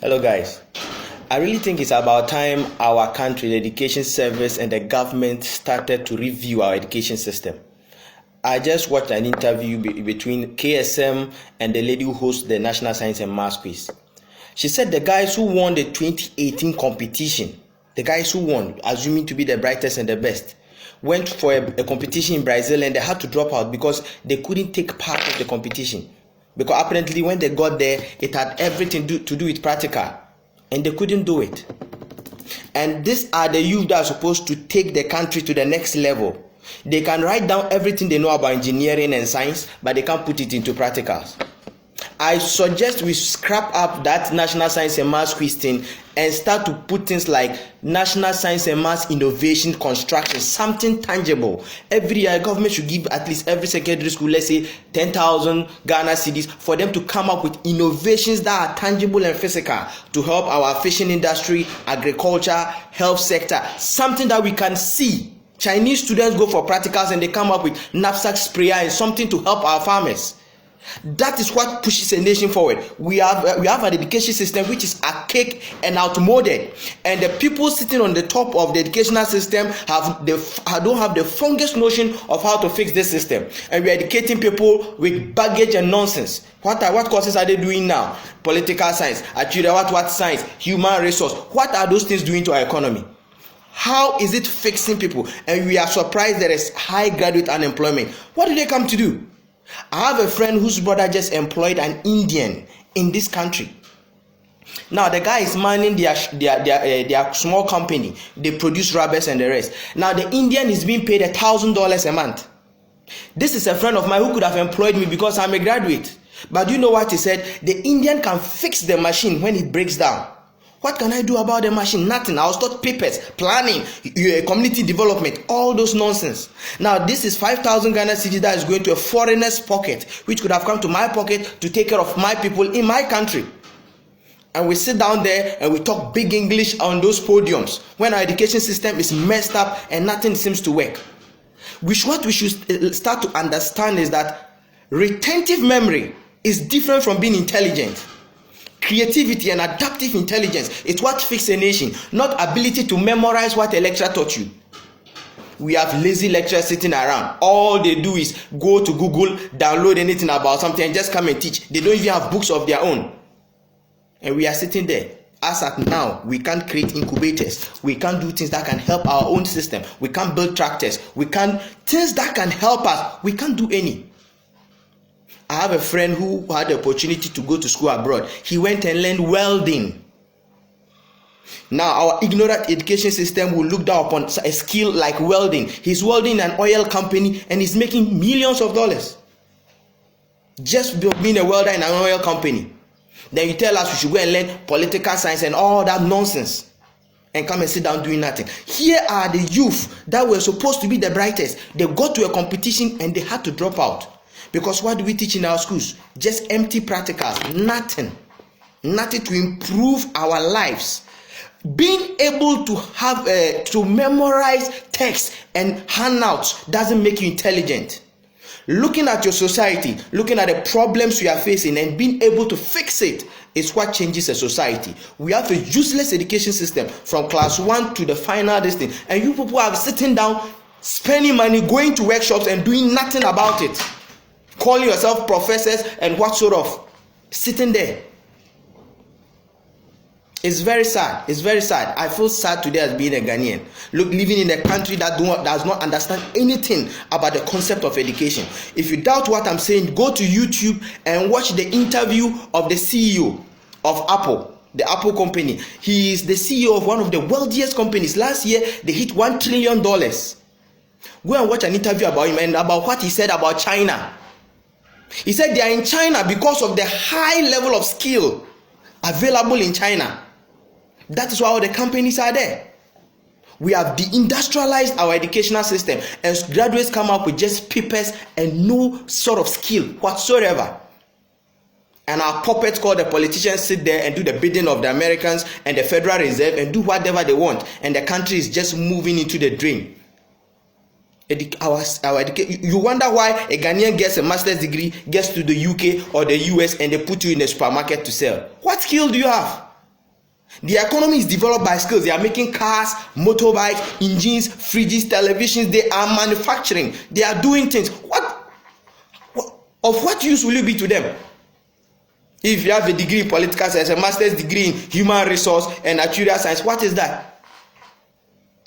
Hello guys. I really think it's about time our country, the education service and the government started to review our education system. I just watched an interview between KSM and the lady who hosts the National Science and Maths Quiz. She said the guys who won the 2018 competition, the guys who won, assuming to be the brightest and the best, went for a competition in Brazil and they had to drop out because they couldn't take part of the competition. Because apparently when they got there, it had everything to do with practical. And they couldn't do it. And these are the youth that are supposed to take the country to the next level. They can write down everything they know about engineering and science, but they can't put it into practicals. I suggest we scrap up that National Science and Maths Quiz thing and start to put things like National Science and Maths Innovation Construction, something tangible. Every year, government should give at least every secondary school, let's say 10,000 Ghana cedis, for them to come up with innovations that are tangible and physical to help our fishing industry, agriculture, health sector, something that we can see. Chinese students go for practicals and they come up with knapsack sprayer and something to help our farmers. That is what pushes a nation forward. We have an education system which is archaic and outmoded, and the people sitting on the top of the educational system don't have the funniest notion of how to fix this system. And we are educating people with baggage and nonsense. What courses are they doing now? Political science, actually what science, human resource. What are those things doing to our economy? How is it fixing people? And we are surprised there is high graduate unemployment. What do they come to do? I have a friend whose brother just employed an Indian in this country. Now the guy is manning their small company. They produce rubbers and the rest. Now the Indian is being paid $1,000 a month. This is a friend of mine who could have employed me because I'm a graduate. But do you know what he said? The Indian can fix the machine when it breaks down. What can I do about the machine? Nothing. I was taught papers, planning, community development, all those nonsense. Now, this is 5,000 Ghana cedis that is going to a foreigner's pocket, which could have come to my pocket to take care of my people in my country. And we sit down there and we talk big English on those podiums when our education system is messed up and nothing seems to work. What we should start to understand is that retentive memory is different from being intelligent. Creativity and adaptive intelligence is what fixes a nation, not ability to memorize what a lecturer taught you. We have lazy lecturers sitting around. All they do is go to Google, download anything about something and just come and teach. They don't even have books of their own. And we are sitting there. As at now, we can't create incubators. We can't do things that can help our own system. We can't build tractors. Things that can help us. We can't do any. I have a friend who had the opportunity to go to school abroad. He went and learned welding. Now, our ignorant education system will look down upon a skill like welding. He's welding in an oil company and he's making millions of dollars. Just being a welder in an oil company. Then you tell us we should go and learn political science and all that nonsense. And come and sit down doing nothing. Here are the youth that were supposed to be the brightest. They got to a competition and they had to drop out. Because what do we teach in our schools? Just empty practicals, nothing to improve our lives. Being able to have to memorize text and handouts doesn't make you intelligent. Looking at your society, looking at the problems you are facing and being able to fix it is what changes a society. We have a useless education system from class 1 to the final distance, and you people are sitting down, spending money, going to workshops and doing nothing about it. Calling yourself professors and what sort of sitting there. It's very sad. It's very sad. I feel sad today as being a Ghanaian. Look, living in a country that does not understand anything about the concept of education. If you doubt what I'm saying, go to YouTube and watch the interview of the CEO of Apple, the Apple company. He is the CEO of one of the wealthiest companies. Last year, they hit $1 trillion. Go and watch an interview about him and about what he said about China. He said they are in China because of the high level of skill available in China. That is why all the companies are there. We have deindustrialized our educational system and graduates come up with just papers and no sort of skill whatsoever. And our puppets called the politicians sit there and do the bidding of the Americans and the Federal Reserve and do whatever they want. And the country is just moving into the drain. You wonder why a Ghanaian gets a master's degree, gets to the UK or the US, and they put you in a supermarket to sell. What skill do you have? The economy is developed by skills. They are making cars, motorbikes, engines, fridges, televisions. They are manufacturing. They are doing things. Of what use will you be to them? If you have a degree in political science, a master's degree in human resource and actuarial science, what is that?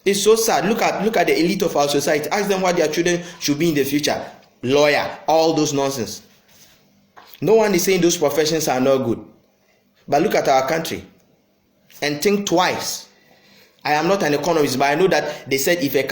It's so sad. Look at the elite of our society. Ask them what their children should be in the future. Lawyer, all those nonsense. No one is saying those professions are not good. But look at our country and think twice. I am not an economist, but I know that they said if a